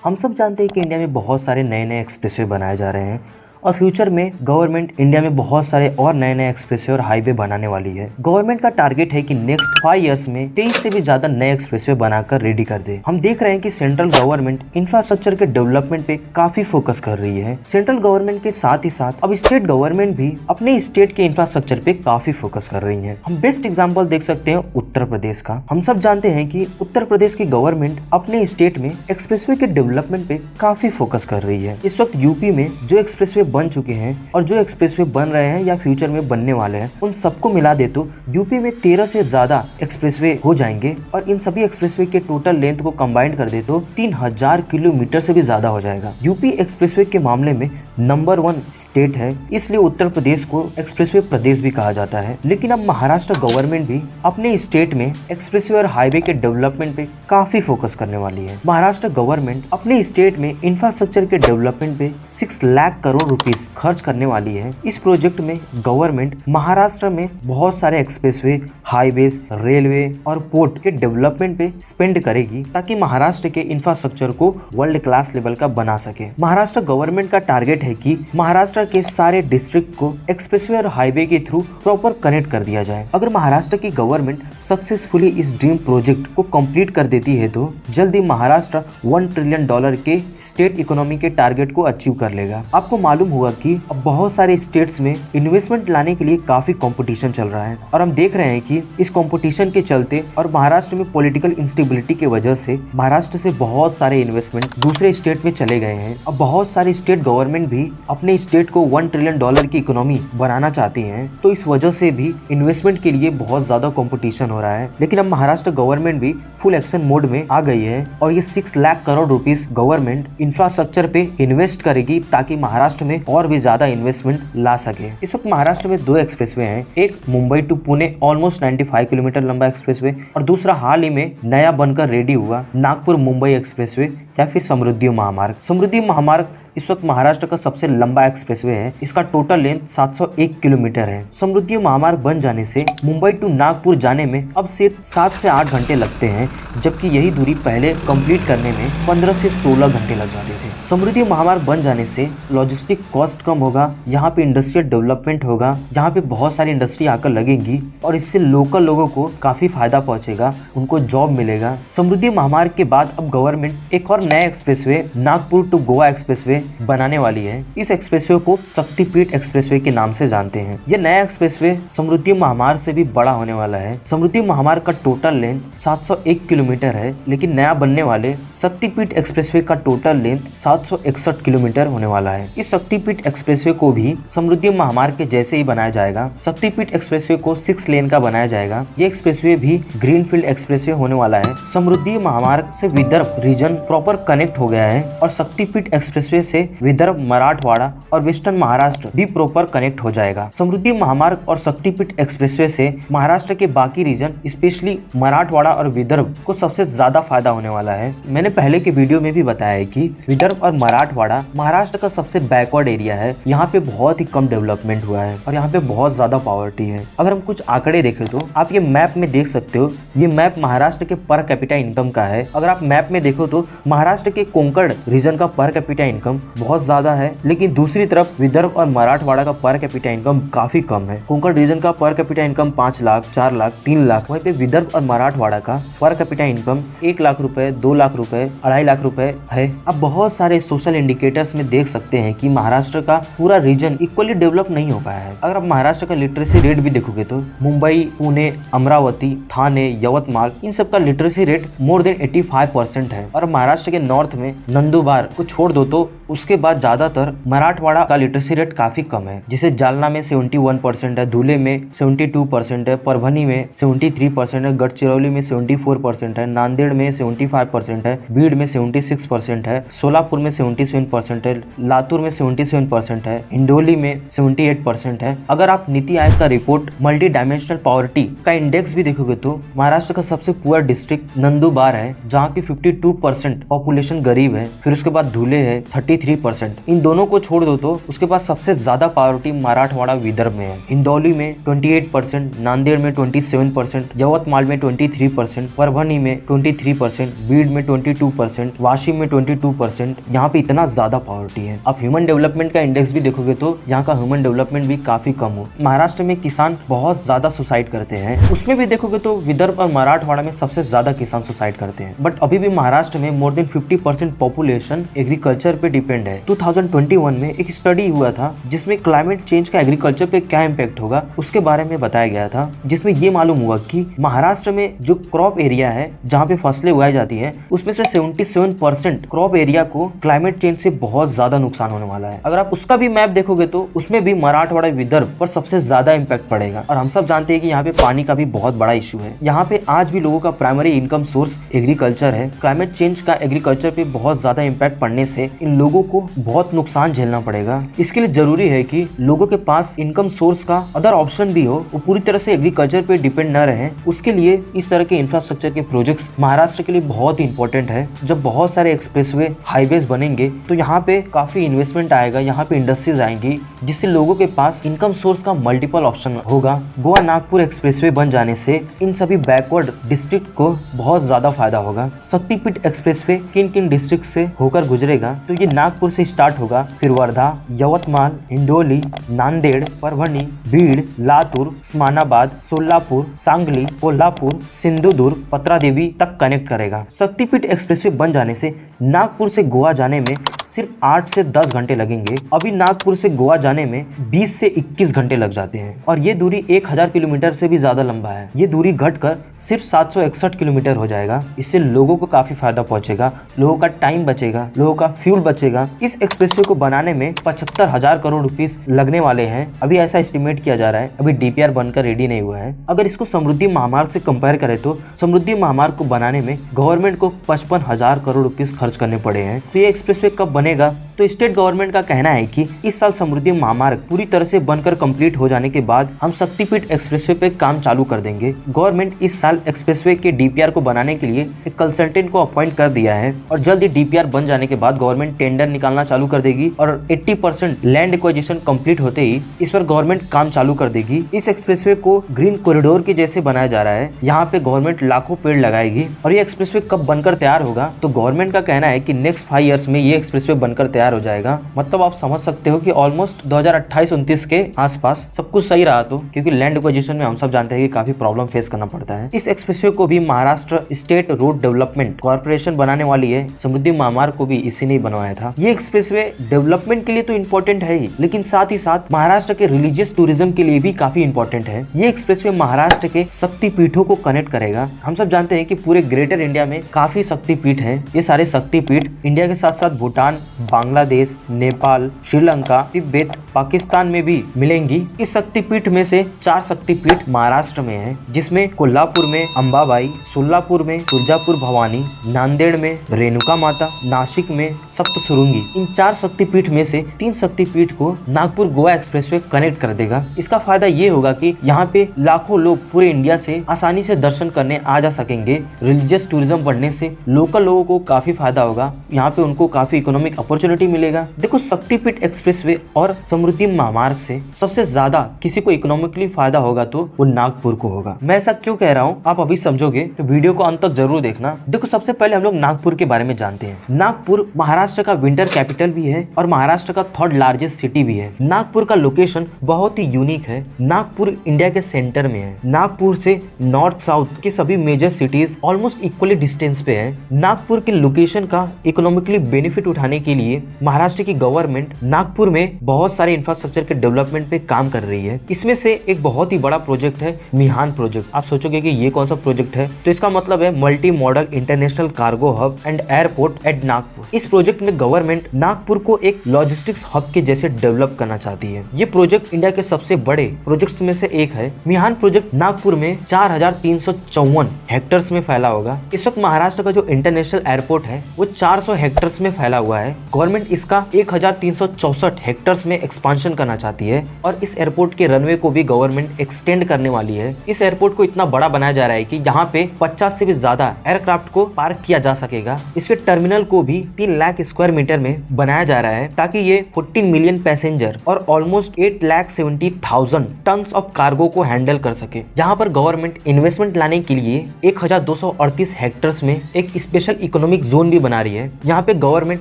हम सब जानते हैं कि इंडिया में बहुत सारे नए नए एक्सप्रेसवे बनाए जा रहे हैं और फ्यूचर में गवर्नमेंट इंडिया में बहुत सारे और नए नए एक्सप्रेसवे और हाईवे बनाने वाली है। गवर्नमेंट का टारगेट है कि नेक्स्ट 5 इयर्स में 23 से भी ज्यादा नए एक्सप्रेसवे बनाकर रेडी कर दे। हम देख रहे हैं कि सेंट्रल गवर्नमेंट इंफ्रास्ट्रक्चर के डेवलपमेंट पे काफी फोकस कर रही है। सेंट्रल गवर्नमेंट के साथ ही साथ अब स्टेट गवर्नमेंट भी अपने स्टेट के इंफ्रास्ट्रक्चर पे काफी फोकस कर रही है। हम बेस्ट एग्जाम्पल देख सकते हैं उत्तर प्रदेश का। हम सब जानते हैं कि उत्तर प्रदेश की गवर्नमेंट अपने स्टेट में एक्सप्रेसवे के डेवलपमेंट पे काफी फोकस कर रही है। इस वक्त यूपी में जो एक्सप्रेसवे बन चुके हैं और जो एक्सप्रेसवे बन रहे हैं या फ्यूचर में बनने वाले हैं, उन सबको मिला दे तो यूपी में 13 से ज्यादा एक्सप्रेसवे हो जाएंगे और इन सभी एक्सप्रेसवे के टोटल लेंथ को कंबाइन कर दे तो 3000 किलोमीटर से भी ज्यादा हो जाएगा। यूपी एक्सप्रेसवे के मामले में नंबर 1 स्टेट है, इसलिए उत्तर प्रदेश को एक्सप्रेसवे प्रदेश भी कहा जाता है। लेकिन अब महाराष्ट्र गवर्नमेंट भी अपने स्टेट में एक्सप्रेसवे और हाईवे के डेवलपमेंट पे काफी फोकस करने वाली है। महाराष्ट्र गवर्नमेंट अपने स्टेट में इंफ्रास्ट्रक्चर के डेवलपमेंट पे 6 लाख करोड़ रुपीस खर्च करने वाली है। इस प्रोजेक्ट में गवर्नमेंट महाराष्ट्र में बहुत सारे एक्सप्रेसवे, हाईवेज, रेलवे और पोर्ट के डेवलपमेंट पे स्पेंड करेगी ताकि महाराष्ट्र के इंफ्रास्ट्रक्चर को वर्ल्ड क्लास लेवल का बना सके। महाराष्ट्र गवर्नमेंट का टारगेट है कि महाराष्ट्र के सारे डिस्ट्रिक्ट को एक्सप्रेसवे और हाईवे के थ्रू प्रॉपर कनेक्ट कर दिया जाए। अगर महाराष्ट्र की गवर्नमेंट सक्सेसफुली इस ड्रीम प्रोजेक्ट को कंप्लीट कर देती है तो जल्दी महाराष्ट्र $1 ट्रिलियन के स्टेट इकोनॉमी के टारगेट को अचीव कर लेगा। आपको मालूम होगा कि अब बहुत सारे स्टेट्स में इन्वेस्टमेंट लाने के लिए काफी कंपटीशन चल रहा है और हम देख रहे हैं कि इस कंपटीशन के चलते और महाराष्ट्र में पॉलिटिकल इंस्टेबिलिटी की वजह से महाराष्ट्र से बहुत सारे इन्वेस्टमेंट दूसरे स्टेट में चले गए हैं। अब बहुत सारी स्टेट गवर्नमेंट भी अपने स्टेट को $1 ट्रिलियन की इकोनॉमी बनाना चाहती है, तो इस वजह से भी इन्वेस्टमेंट के लिए बहुत ज्यादा कंपटीशन हो रहा है। लेकिन अब महाराष्ट्र गवर्नमेंट भी फुल एक्शन मोड में आ गई है और ये 6 lakh crore rupees government infrastructure पे इन्वेस्ट करेगी ताकि महाराष्ट्र में और भी ज्यादा इन्वेस्टमेंट ला सके। इस वक्त महाराष्ट्र में 2 एक्सप्रेसवे हैं, एक Mumbai to Pune almost 95 kilometre लंबा एक्सप्रेसवे और दूसरा हाल ही में नया बनकर रेडी हुआ नागपुर मुंबई एक्सप्रेसवे या फिर समृद्धि महामार्ग। समृद्धि महामार्ग इस वक्त महाराष्ट्र का सबसे लंबा एक्सप्रेसवे है। इसका टोटल लेंथ 701 किलोमीटर है। समृद्धि महामार्ग बन जाने से मुंबई टू नागपुर जाने में अब सिर्फ 7 से 8 घंटे लगते हैं, जबकि यही दूरी पहले कंप्लीट करने में 15 से 16 घंटे लग जाते थे। समृद्धि महामार्ग बन जाने से लॉजिस्टिक कॉस्ट कम होगा, यहाँ पे इंडस्ट्रियल डेवलपमेंट होगा, यहाँ पे बहुत सारी इंडस्ट्री आकर लगेंगी और इससे लोकल लोगों को काफी फायदा पहुंचेगा, उनको जॉब मिलेगा। समृद्धि महामार्ग के बाद अब गवर्नमेंट एक और नया expressway Nagpur to Goa expressway बनाने वाली है। इस एक्सप्रेसवे को शक्तिपीठ एक्सप्रेसवे के नाम से जानते हैं। यह नया एक्सप्रेसवे समृद्धि महामार्ग से भी बड़ा होने वाला है। समृद्धि महामार्ग का टोटल लेंथ 701 किलोमीटर है, लेकिन नया बनने वाले शक्तिपीठ एक्सप्रेसवे का टोटल लेंथ 761 किलोमीटर होने वाला है। इस शक्तिपीठ एक्सप्रेसवे को भी समृद्धि महामार्ग के जैसे ही बनाया जाएगा। शक्तिपीठ एक्सप्रेसवे को 6 लेन का बनाया जाएगा। ये एक्सप्रेसवे भी ग्रीनफील्ड एक्सप्रेसवे होने वाला है। समृद्धि महामार्ग से विदर्भ रीजन प्रॉपर कनेक्ट हो गया है और शक्तिपीठ एक्सप्रेसवे से विदर्भ, मराठवाड़ा और वेस्टर्न महाराष्ट्र भी प्रॉपर कनेक्ट हो जाएगा। समृद्धि महामार्ग और शक्तिपीठ एक्सप्रेसवे से महाराष्ट्र के बाकी रीजन स्पेशली मराठवाड़ा और विदर्भ को सबसे ज्यादा फायदा होने वाला है। मैंने पहले के वीडियो में भी बताया है कि विदर्भ और मराठवाड़ा महाराष्ट्र का सबसे बैकवर्ड एरिया है। यहाँ पे बहुत ही कम डेवलपमेंट हुआ है और यहाँ पे बहुत ज्यादा पॉवर्टी है। अगर हम कुछ आंकड़े देखें तो आप ये मैप में देख सकते हो। ये मैप महाराष्ट्र के पर कैपिटा इनकम का है। अगर आप मैप में देखो तो महाराष्ट्र के कोंकण रीजन का पर कैपिटा इनकम बहुत ज्यादा है, लेकिन दूसरी तरफ विदर्भ और मराठवाड़ा का पर कैपिटा इनकम काफी कम है। कोंकण रीजन का per capita income 5 lakh, 4 lakh, 3 lakh, वहीं पे विदर्भ और मराठवाड़ा का पर कैपिटा इनकम 1 लाख रुपए, 2 लाख रुपए, 2.5 लाख रुपए है। अब बहुत सारे सोशल इंडिकेटर्स में देख सकते हैं कि महाराष्ट्र का पूरा रीजन इक्वली डेवलप नहीं हो पाया है। अगर आप महाराष्ट्र का लिटरेसी रेट भी देखोगे तो मुंबई, पुणे, अमरावती, थाने, यवतमाल इन सब का लिटरेसी रेट मोर देन 85% है और महाराष्ट्र के नॉर्थ में नंदुरबार को छोड़ दो तो उसके बाद ज्यादातर मराठवाड़ा का लिटरेसी रेट काफी कम है। जैसे जालना में 71% है, धुले में 72% है, परभनी में 73% है, गढ़चिरौली में 74% है, नांदेड़ में 75% है, बीड़ में 76% है, सोलापुर में 77% है, लातूर में 77% है, इंडोली में 78% है। अगर आप नीति आयोग का रिपोर्ट मल्टी डायमेंशनल पॉवर्टी का इंडेक्स भी देखोगे तो महाराष्ट्र का सबसे पुअर डिस्ट्रिक्ट नंदुरबार है, जहाँ की 52% पॉपुलेशन गरीब है। फिर उसके बाद धुले है 23%। इन दोनों को छोड़ दो तो उसके पास सबसे ज्यादा प्रायोरिटी मराठवाड़ा विदर्भ में है। हिंदौली में 28%, नांदेड़ में 27%, यवतमाल में 23%, परभनी में 23%, बीड में 22%, वाशिम में 22%। यहाँ पे इतना ज्यादा प्रायोरिटी है। अब ह्यूमन डेवलपमेंट का इंडेक्स भी देखोगे तो यहाँ का ह्यूमन डेवलपमेंट भी काफी कम हो। महाराष्ट्र में किसान बहुत ज्यादा सुसाइड करते हैं, उसमें भी देखोगे तो विदर्भ और मराठवाड़ा में सबसे ज्यादा किसान सुसाइड करते हैं। बट अभी भी महाराष्ट्र में मोर देन 50% पॉपुलेशन एग्रीकल्चर पे डिपेंड है। 2021 में एक स्टडी हुआ था जिसमें क्लाइमेट चेंज का एग्रीकल्चर पे क्या इम्पैक्ट होगा उसके बारे में बताया गया था, जिसमें ये मालूम हुआ कि महाराष्ट्र में जो क्रॉप एरिया है जहाँ पे फसलें उगाई जाती है उसमें से 77% क्रॉप एरिया को क्लाइमेट चेंज से बहुत ज्यादा नुकसान होने वाला है। अगर आप उसका भी मैप देखोगे तो उसमें भी मराठवाड़ा विदर्भ पर सबसे ज्यादा इम्पैक्ट पड़ेगा। और हम सब जानते हैं कि यहाँ पे पानी का भी बहुत बड़ा इशू है। यहाँ पे आज भी लोगों का प्राइमरी इनकम सोर्स एग्रीकल्चर है। क्लाइमेट चेंज का एग्रीकल्चर पे बहुत ज्यादा इम्पैक्ट पड़ने से इन लोगों को बहुत नुकसान झेलना पड़ेगा। इसके लिए जरूरी है कि लोगों के पास इनकम सोर्स का अदर ऑप्शन भी हो, वो पूरी तरह से एग्रीकल्चर पे डिपेंड न रहे। उसके लिए इस तरह के इंफ्रास्ट्रक्चर के प्रोजेक्ट्स महाराष्ट्र के लिए बहुत इंपॉर्टेंट है। जब बहुत सारे एक्सप्रेसवे हाईवेज बनेंगे तो यहाँ पे काफी इन्वेस्टमेंट आएगा, यहाँ पे इंडस्ट्रीज आएंगी, जिससे लोगों के पास इनकम सोर्स का मल्टीपल ऑप्शन होगा। गोवा नागपुर एक्सप्रेसवे बन जाने से इन सभी बैकवर्ड डिस्ट्रिक्ट को बहुत ज्यादा फायदा होगा। शक्तिपीठ एक्सप्रेसवे किन किन डिस्ट्रिक्ट से होकर गुजरेगा तो ये नागपुर से स्टार्ट होगा, फिर वर्धा, यवतमाल, हिंडोली, नांदेड़, परभनी, बीड़, लातूर, उस्मानाबाद, सोलापुर, सांगली, कोल्हापुर, सिंधुदुर्ग, पत्रादेवी तक कनेक्ट करेगा। शक्तिपीठ एक्सप्रेसवे बन जाने से नागपुर से गोवा जाने में सिर्फ 8 से 10 घंटे लगेंगे। अभी नागपुर से गोवा जाने में 20 से 21 घंटे लग जाते हैं और ये दूरी 1000 किलोमीटर से भी ज्यादा लंबा है। ये दूरी घटकर सिर्फ 761 किलोमीटर हो जाएगा। इससे लोगों को काफी फायदा पहुंचेगा, लोगों का टाइम बचेगा, लोगों का फ्यूल बचेगा। इस एक्सप्रेसवे को बनाने में 75,000 करोड़ रुपीस लगने वाले हैं, अभी ऐसा एस्टिमेट किया जा रहा है। अभी डीपीआर बनकर रेडी नहीं हुआ है। अगर इसको समृद्धि महामार्ग से कंपेयर करें तो समृद्धि महामार्ग को बनाने में गवर्नमेंट को 55,000 करोड़ रुपीस खर्च करने पड़े हैं। तो ये एक्सप्रेसवे कब बनेगा तो स्टेट गवर्नमेंट का कहना है कि इस साल समृद्धि महामार्ग पूरी तरह से बनकर कंप्लीट हो जाने के बाद हम शक्तिपीठ एक्सप्रेसवे पे काम चालू कर देंगे। गवर्नमेंट इस साल एक्सप्रेसवे के डीपीआर को बनाने के लिए एक कंसल्टेंट को अपॉइंट कर दिया है और जल्द ही डीपीआर बन जाने के बाद गवर्नमेंट टेंडर निकालना चालू कर देगी और 80% लैंड एक्विजिशन कंप्लीट होते ही इस पर गवर्नमेंट काम चालू कर देगी। इस एक्सप्रेसवे को ग्रीन कॉरिडोर के जैसे बनाया जा रहा है। यहाँ पे गवर्नमेंट लाखों पेड़ लगाएगी और ये एक्सप्रेसवे कब बनकर तैयार होगा तो गवर्नमेंट का कहना है कि नेक्स्ट 5 इयर्स में ये एक्सप्रेसवे बनकर तैयार हो जाएगा। मतलब आप समझ सकते हो कि ऑलमोस्ट 2028-29 के आसपास सब कुछ सही रहा तो, क्योंकि लैंड एक्विजिशन में हम सब जानते हैं कि काफी प्रॉब्लम फेस करना पड़ता है। इस एक्सप्रेसवे को भी Maharashtra state road development corporation बनाने वाली है। समृद्धि महामार्ग को भी इसी ने बनवाया था। ये एक्सप्रेसवे डेवलपमेंट के लिए तो इम्पोर्टेंट है ही, लेकिन साथ ही साथ महाराष्ट्र के रिलीजियस टूरिज्म के लिए भी काफी इंपॉर्टेंट है। ये एक्सप्रेसवे महाराष्ट्र के शक्तिपीठों को कनेक्ट करेगा। हम सब जानते हैं कि पूरे ग्रेटर इंडिया में काफी शक्तिपीठ है। ये सारे शक्तिपीठ इंडिया के साथ साथ भूटान, बांग्लादेश, नेपाल, श्रीलंका, तिब्बत, पाकिस्तान में भी मिलेंगी। इस शक्तिपीठ में से 4 शक्तिपीठ महाराष्ट्र में है, जिसमें कोल्हापुर में अंबाबाई, सोलापुर में तुळजापुर भवानी, नांदेड़ में रेणुका माता, नासिक में सप्तशृंगी। इन 4 शक्तिपीठ में से 3 शक्तिपीठ को नागपुर गोवा एक्सप्रेसवे कनेक्ट कर देगा। इसका फायदा ये होगा कि यहाँ पे लाखों लोग पूरे इंडिया से आसानी से दर्शन करने आ जा सकेंगे। रिलीजियस टूरिज्म बढ़ने से लोकल लोगों को काफी फायदा होगा। यहाँ पे उनको काफी इकोनॉमिक अपॉर्चुनिटी मिलेगा। देखो, शक्तिपीठ एक्सप्रेसवे और समृद्धि महामार्ग से सबसे ज्यादा किसी को इकोनॉमिकली फायदा होगा तो वो नागपुर को होगा। मैं ऐसा क्यों कह रहा हूँ आप अभी समझोगे, तो वीडियो को अंत तक जरूर देखना। देखो, सबसे पहले हम लोग नागपुर के बारे में जानते हैं। नागपुर महाराष्ट्र का विंटर कैपिटल भी है और महाराष्ट्र का 3rd लार्जेस्ट सिटी भी है। नागपुर का लोकेशन बहुत ही यूनिक है। नागपुर इंडिया के सेंटर में है। नागपुर से नॉर्थ साउथ के सभी major cities almost equally distance पे है। नागपुर के लोकेशन का इकोनॉमिकली बेनिफिट उठाने के लिए महाराष्ट्र की गवर्नमेंट नागपुर में बहुत सारे इंफ्रास्ट्रक्चर के डेवलपमेंट पे काम कर रही है। इसमें से एक बहुत ही बड़ा प्रोजेक्ट है मिहान प्रोजेक्ट। आप सोचोगे कि ये कौन सा प्रोजेक्ट है, तो इसका मतलब है multi modal international cargo hub and airport at Nagpur. इस प्रोजेक्ट में गवर्नमेंट नागपुर को एक लॉजिस्टिक्स हब के जैसे डेवलप करना चाहती है। ये प्रोजेक्ट इंडिया के सबसे बड़े प्रोजेक्ट्स में से एक है। मिहान प्रोजेक्ट नागपुर में 4354 हेक्टर्स में फैला होगा। इस वक्त महाराष्ट्र का जो इंटरनेशनल एयरपोर्ट है वो 400 हेक्टर्स में फैला हुआ है। गवर्नमेंट गवर्नमेंट इसका 1364 हेक्टर्स में एक्सपांशन करना चाहती है और इस एयरपोर्ट के रनवे को भी गवर्नमेंट एक्सटेंड करने वाली है। इस एयरपोर्ट को इतना बड़ा बनाया जा रहा है कि यहाँ पे 50 से भी ज्यादा एयरक्राफ्ट को पार्क किया जा सकेगा। इसके टर्मिनल को भी 3 लाख स्क्वायर मीटर में बनाया जा रहा है ताकि ये 14 मिलियन पैसेंजर और ऑलमोस्ट 8,70,000 टन्स ऑफ कार्गो को हैंडल कर सके। यहाँ पर गवर्नमेंट इन्वेस्टमेंट लाने के लिए 1238 हेक्टर्स में एक स्पेशल इकोनॉमिक जोन भी बना रही है। यहाँ पे गवर्नमेंट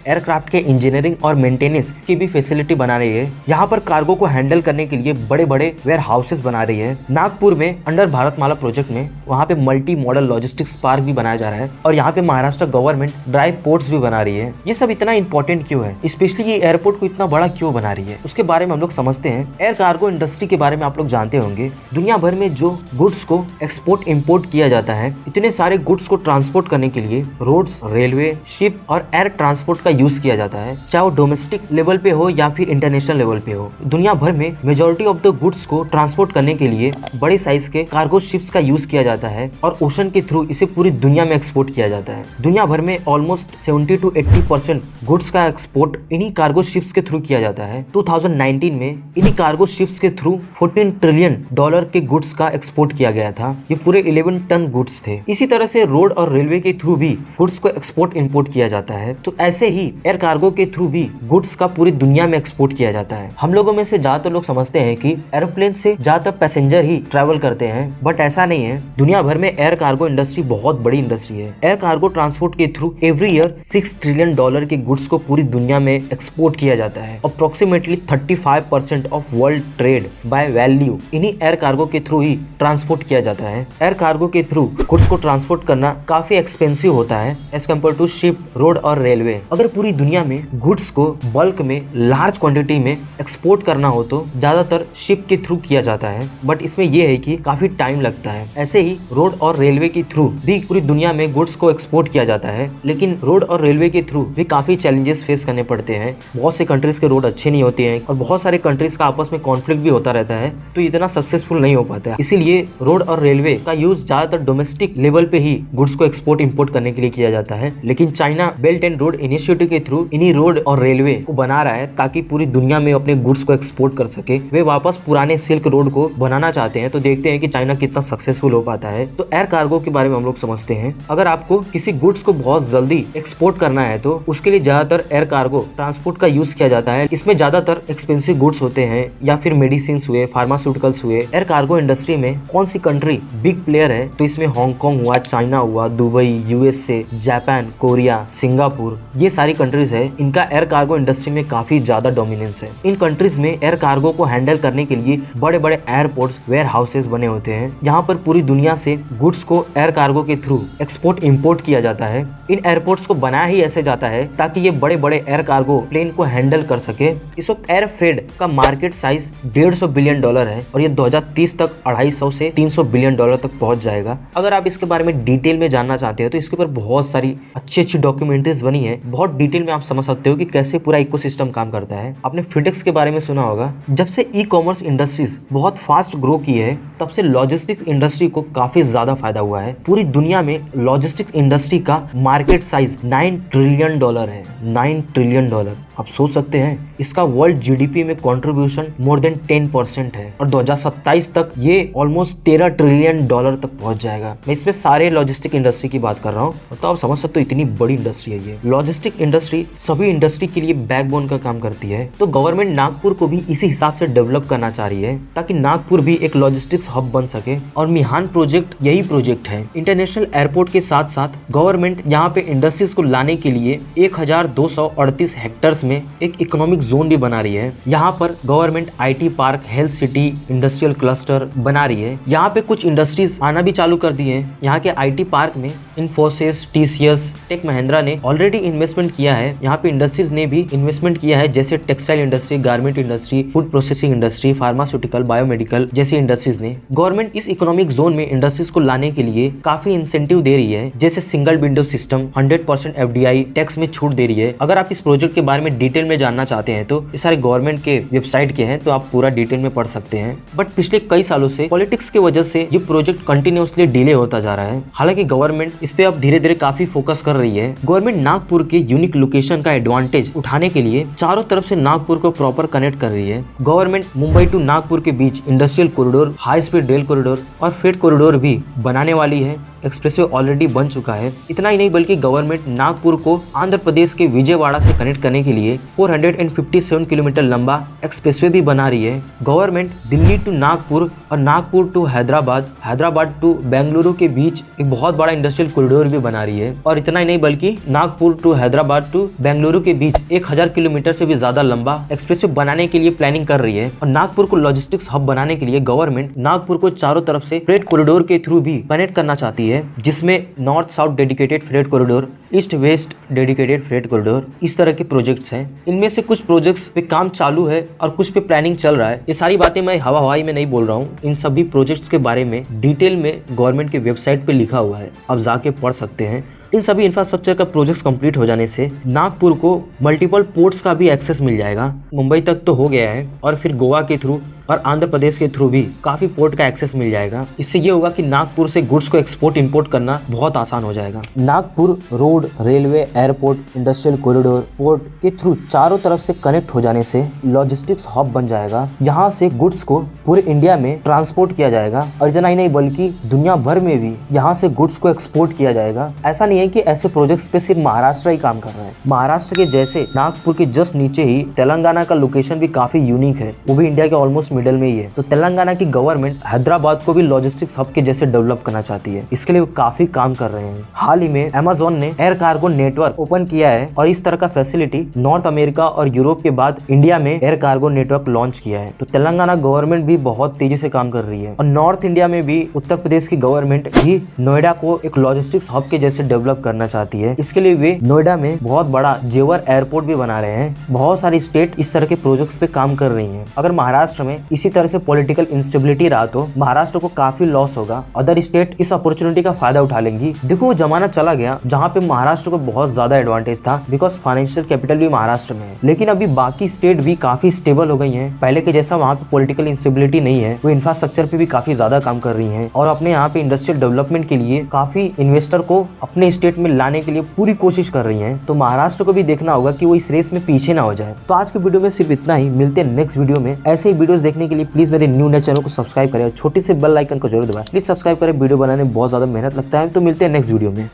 एयरक्राफ्ट के इंजीनियरिंग और मेंटेनेंस की भी फैसिलिटी बना रही है। यहाँ पर कार्गो को हैंडल करने के लिए बड़े बड़े वेयर हाउसेस बना रही है। नागपुर में अंडर भारतमाला प्रोजेक्ट में वहाँ पे मल्टी मॉडल लॉजिस्टिक्स पार्क भी बनाया जा रहा है और यहाँ पे महाराष्ट्र गवर्नमेंट ड्राई पोर्ट्स भी बना रही है। ये सब इतना इंपॉर्टेंट क्यों है, स्पेशली ये एयरपोर्ट को इतना बड़ा क्यों बना रही है, उसके बारे में हम लोग समझते हैं। एयर कार्गो इंडस्ट्री के बारे में आप लोग जानते होंगे, दुनिया भर में जो गुड्स को एक्सपोर्ट इंपोर्ट किया जाता है, इतने सारे गुड्स को ट्रांसपोर्ट करने के लिए रोड्स, रेलवे, शिप और एयर ट्रांसपोर्ट का यूज किया जाता है, चाहे वो डोमेस्टिक लेवल पे हो या फिर इंटरनेशनल लेवल पे हो। दुनिया भर में मेजोरिटी ऑफ द गुड्स को ट्रांसपोर्ट करने के लिए बड़े साइज के कार्गो शिप्स का यूज किया जाता है और ओशन के थ्रू इसे पूरी दुनिया में एक्सपोर्ट किया जाता है। दुनिया भर में ऑलमोस्ट 70 to 80% गुड्स का एक्सपोर्ट इन्हीं कार्गो शिप्स के थ्रू किया जाता है। 2019 में इन्हीं कार्गो शिप्स के थ्रू $14 ट्रिलियन के गुड्स का एक्सपोर्ट किया गया था। ये पूरे 11 टन गुड्स थे। इसी तरह से रोड और रेलवे के थ्रू भी गुड्स को एक्सपोर्ट इंपोर्ट किया जाता है। तो ऐसे ही एयर कार्गो के थ्रू भी गुड्स का पूरी दुनिया में एक्सपोर्ट किया जाता है। हम लोगों में से ज्यादातर लोग समझते हैं कि एरोप्लेन से ज्यादातर पैसेंजर ही ट्रैवल करते हैं, बट ऐसा नहीं है। दुनिया भर में एयर कार्गो इंडस्ट्री बहुत बड़ी इंडस्ट्री है। एयर कार्गो ट्रांसपोर्ट के थ्रू एवरी ईयर $6 ट्रिलियन के गुड्स को पूरी दुनिया में एक्सपोर्ट किया जाता है। Approximately 35% of world trade by value इन्हीं एयर कार्गो के थ्रू ही ट्रांसपोर्ट किया जाता है। एयर कार्गो के थ्रू गुड्स को ट्रांसपोर्ट करना काफी एक्सपेंसिव होता है as compare to ship, road और रेलवे। अगर पूरी दुनिया में गुड्स को बल्क में लार्ज क्वांटिटी में एक्सपोर्ट करना हो तो ज्यादातर शिप के थ्रू किया जाता है, बट इसमें यह है कि काफी टाइम लगता है। ऐसे ही रोड और रेलवे के थ्रू भी पूरी दुनिया में गुड्स को एक्सपोर्ट किया जाता है, लेकिन रोड और रेलवे के थ्रू भी काफी चैलेंजेस फेस करने पड़ते हैं। बहुत से कंट्रीज के रोड अच्छे नहीं होते हैं और बहुत सारे कंट्रीज का आपस में कॉन्फ्लिक्ट भी होता रहता है, तो इतना सक्सेसफुल नहीं हो पाता है। इसीलिए रोड और रेलवे का यूज ज्यादातर डोमेस्टिक लेवल पे ही गुड्स को एक्सपोर्ट इंपोर्ट करने के लिए किया जाता है। लेकिन China belt and road initiative के थ्रू इन्हीं रोड और रेलवे को बना रहा है ताकि पूरी दुनिया में अपने गुड्स को एक्सपोर्ट कर सके। वे वापस पुराने सिल्क रोड को बनाना चाहते हैं, तो देखते हैं कि चाइना कितना सक्सेसफुल हो पाता है। तो एयर कार्गो के बारे में हम लोग समझते हैं। अगर आपको किसी गुड्स को बहुत जल्दी एक्सपोर्ट करना है तो उसके लिए ज्यादातर एयर कार्गो ट्रांसपोर्ट का यूज किया जाता है। इसमें ज्यादातर एक्सपेंसिव गुड्स होते हैं या फिर मेडिसिन हुए, फार्मास्यूटिकल्स हुए। एयर कार्गो इंडस्ट्री में कौन सी कंट्री बिग प्लेयर है, तो इसमें हांगकांग हुआ, चाइना हुआ, Dubai, USA, Japan, Korea, Singapore, ये सारी कंट्रीज है। इनका एयर कार्गो इंडस्ट्री में काफी ज्यादा डोमिनेंस है। इन कंट्रीज में एयर कार्गो को हैंडल करने के लिए बड़े बड़े एयरपोर्ट्स, वेयर हाउसेस बने होते हैं। यहाँ पर पूरी दुनिया से गुड्स को एयर कार्गो के थ्रू एक्सपोर्ट इंपोर्ट किया जाता है। इन एयरपोर्ट्स को बनाया ही ऐसे जाता है ताकि ये बड़े बड़े एयर कार्गो प्लेन को हैंडल कर सके। इस वक्त एयर फ्रेट का मार्केट साइज $150 बिलियन है और ये 2030 तक 250 से $300 बिलियन तक पहुंच जाएगा। अगर आप इसके बारे में डिटेल में जानना चाहते हो तो इसके ऊपर बहुत सारी अच्छी डॉक्यूमेंट्रीज बनी है। बहुत डिटेल में आप समझ सकते हो कि कैसे पूरा इकोसिस्टम काम करता है। आपने फिडेक्स के बारे में सुना होगा। जब से ई कॉमर्स इंडस्ट्रीज बहुत फास्ट ग्रो की है तब से लॉजिस्टिक इंडस्ट्री को काफी ज्यादा फायदा हुआ है। पूरी दुनिया में लॉजिस्टिक इंडस्ट्री का मार्केट साइज $9 ट्रिलियन है। $9 ट्रिलियन। आप सोच सकते हैं इसका वर्ल्ड जीडीपी में कंट्रीब्यूशन मोर देन 10% है और 2027 तक ये ऑलमोस्ट $13 ट्रिलियन तक पहुंच जाएगा। मैं इसमें सारे लॉजिस्टिक इंडस्ट्री की बात कर रहा हूँ, तो आप समझ सकते हो इतनी बड़ी इंडस्ट्री है ये। लॉजिस्टिक इंडस्ट्री सभी इंडस्ट्री के लिए बैकबोन का काम करती है। तो गवर्नमेंट नागपुर को भी इसी हिसाब से डेवलप करना चाह रही है ताकि नागपुर भी एक लॉजिस्टिक्स हब बन सके और मिहान प्रोजेक्ट यही प्रोजेक्ट है। इंटरनेशनल एयरपोर्ट के साथ साथ गवर्नमेंट यहाँ पे इंडस्ट्रीज को लाने के लिए 1238 हेक्टर्स में एक इकोनॉमिक जोन भी बना रही है। यहाँ पर government IT park, health city, industrial cluster बना रही है। यहाँ पे कुछ इंडस्ट्रीज आना भी चालू कर दी है। यहाँ के आईटी पार्क में इन्फोसिस, टीसीएस, टेक महिंद्रा ने ऑलरेडी इन्वेस्टमेंट किया है। यहाँ पे इंडस्ट्रीज ने भी इन्वेस्टमेंट किया है, जैसे textile industry, garment industry, food processing industry, pharmaceutical, biomedical जैसी इंडस्ट्रीज ने। गवर्नमेंट इस इकोनॉमिक जोन में इंडस्ट्रीज को लाने के लिए काफी इंसेंटिव दे रही है, जैसे single window system, 100% FDI tax में छूट दे रही है। अगर आप इस प्रोजेक्ट के बारे में डिटेल में जानना चाहते हैं तो ये सारे गवर्नमेंट के वेबसाइट के हैं, तो आप पूरा डिटेल में पढ़ सकते हैं। बट पिछले कई सालों से पॉलिटिक्स की वजह से ये प्रोजेक्ट कंटिन्यूअसली डिले होता जा रहा है। हालांकि गवर्नमेंट इस पे अब धीरे धीरे काफी फोकस कर रही है। गवर्नमेंट नागपुर के यूनिक लोकेशन का एडवांटेज उठाने के लिए चारों तरफ से नागपुर को प्रॉपर कनेक्ट कर रही है। गवर्नमेंट मुंबई टू नागपुर के बीच industrial corridor, high speed rail corridor और फ्रेट कॉरिडोर भी बनाने वाली है। एक्सप्रेसवे ऑलरेडी बन चुका है। इतना ही नहीं बल्कि गवर्नमेंट नागपुर को आंध्र प्रदेश के विजयवाड़ा से कनेक्ट करने के लिए 457 किलोमीटर लंबा एक्सप्रेसवे भी बना रही है। गवर्नमेंट दिल्ली टू नागपुर और नागपुर टू हैदराबाद, हैदराबाद टू बेंगलुरु के बीच एक बहुत बड़ा इंडस्ट्रियल कॉरिडोर भी बना रही है। और इतना ही नहीं बल्कि नागपुर टू हैदराबाद टू बेंगलुरु के बीच 1000 किलोमीटर से भी ज्यादा लंबा एक्सप्रेसवे बनाने के लिए प्लानिंग कर रही है। और नागपुर को लॉजिस्टिक्स हब बनाने के लिए गवर्नमेंट नागपुर को चारों तरफ से फ्रेट कॉरिडोर के थ्रू भी कनेक्ट करना चाहती है, जिसमें north south dedicated freight corridor, east west dedicated freight corridor, इस तरह के प्रोजेक्ट्स हैं। इनमें से कुछ प्रोजेक्ट्स पे काम चालू है और कुछ पे प्लानिंग चल रहा है। ये सारी बातें मैं हवाई में नहीं बोल रहा हूँ। इन सभी प्रोजेक्ट्स के बारे में डिटेल में गवर्नमेंट की वेबसाइट पे लिखा हुआ है, आप जाके पढ़ सकते हैं। इन सभी इंफ्रास्ट्रक्चर का प्रोजेक्ट्स कंप्लीट हो जाने से नागपुर को मल्टीपल पोर्ट्स का भी एक्सेस मिल जाएगा। मुंबई तक तो हो गया है और फिर गोवा के थ्रू और आंध्र प्रदेश के थ्रू भी काफी पोर्ट का एक्सेस मिल जाएगा। इससे ये होगा कि नागपुर से गुड्स को एक्सपोर्ट इंपोर्ट करना बहुत आसान हो जाएगा। Nagpur road, railway, airport, industrial corridor, port के थ्रू चारों तरफ से कनेक्ट हो जाने से लॉजिस्टिक्स हब बन जाएगा। यहाँ से गुड्स को पूरे इंडिया में ट्रांसपोर्ट किया जाएगा और इतना ही नहीं बल्कि दुनिया भर में भी यहाँ से गुड्स को एक्सपोर्ट किया जाएगा। ऐसा नहीं है कि ऐसे प्रोजेक्ट्स पे सिर्फ महाराष्ट्र ही काम कर रहा है। महाराष्ट्र के जैसे नागपुर के जस्ट नीचे ही तेलंगाना का लोकेशन भी काफी यूनिक है, वो भी इंडिया के ऑलमोस्ट मिडल में ही है। तो तेलंगाना की गवर्नमेंट हैदराबाद को भी लॉजिस्टिक्स हब के जैसे डेवलप करना चाहती है। इसके लिए वो काफी काम कर रहे हैं। हाल ही में अमेज़न ने एयर कार्गो नेटवर्क ओपन किया है और इस तरह का फैसिलिटी नॉर्थ अमेरिका और यूरोप के बाद इंडिया में एयर कार्गो नेटवर्क लॉन्च किया है। तो तेलंगाना गवर्नमेंट भी बहुत तेजी से काम कर रही है। और नॉर्थ इंडिया में भी उत्तर प्रदेश की गवर्नमेंट भी नोएडा को एक लॉजिस्टिक्स हब के जैसे डेवलप करना चाहती है। इसके लिए वे नोएडा में बहुत बड़ा जेवर एयरपोर्ट भी बना रहे हैं। बहुत सारी स्टेट इस तरह के प्रोजेक्ट्स पे काम कर रही हैं। अगर महाराष्ट्र में इसी तरह से पॉलिटिकल इंस्टेबिलिटी रहा तो महाराष्ट्र को काफी लॉस होगा। अदर स्टेट इस अपॉर्चुनिटी का फायदा उठा लेंगी। देखो वो जमाना चला गया जहाँ पे महाराष्ट्र को बहुत ज्यादा एडवांटेज था, बिकॉज फाइनेंशियल कैपिटल भी महाराष्ट्र में है। लेकिन अभी बाकी स्टेट भी काफी स्टेबल हो गई हैं। पहले के जैसा वहाँ पे पॉलिटिकल इंस्टेबिलिटी नहीं है। वो इंफ्रास्ट्रक्चर पे भी काफी ज्यादा काम कर रही है और अपने यहाँ पे इंडस्ट्रियल डेवलपमेंट के लिए काफी इन्वेस्टर को अपने स्टेट में लाने के लिए पूरी कोशिश कर रही है। तो महाराष्ट्र को भी देखना होगा कि वो इस रेस में पीछे ना हो जाए। तो आज की वीडियो में सिर्फ इतना ही। मिलते हैं नेक्स्ट वीडियो में। ऐसे ही वीडियोस देखने के लिए प्लीज मेरे न्यू नेट चैनल को सब्सक्राइब करें और छोटी से बेल आइकन को जरूर दबाएं। प्लीज सब्सक्राइब करें, वीडियो बनाने में बहुत ज्यादा मेहनत लगता है। तो मिलते हैं नेक्स्ट वीडियो में।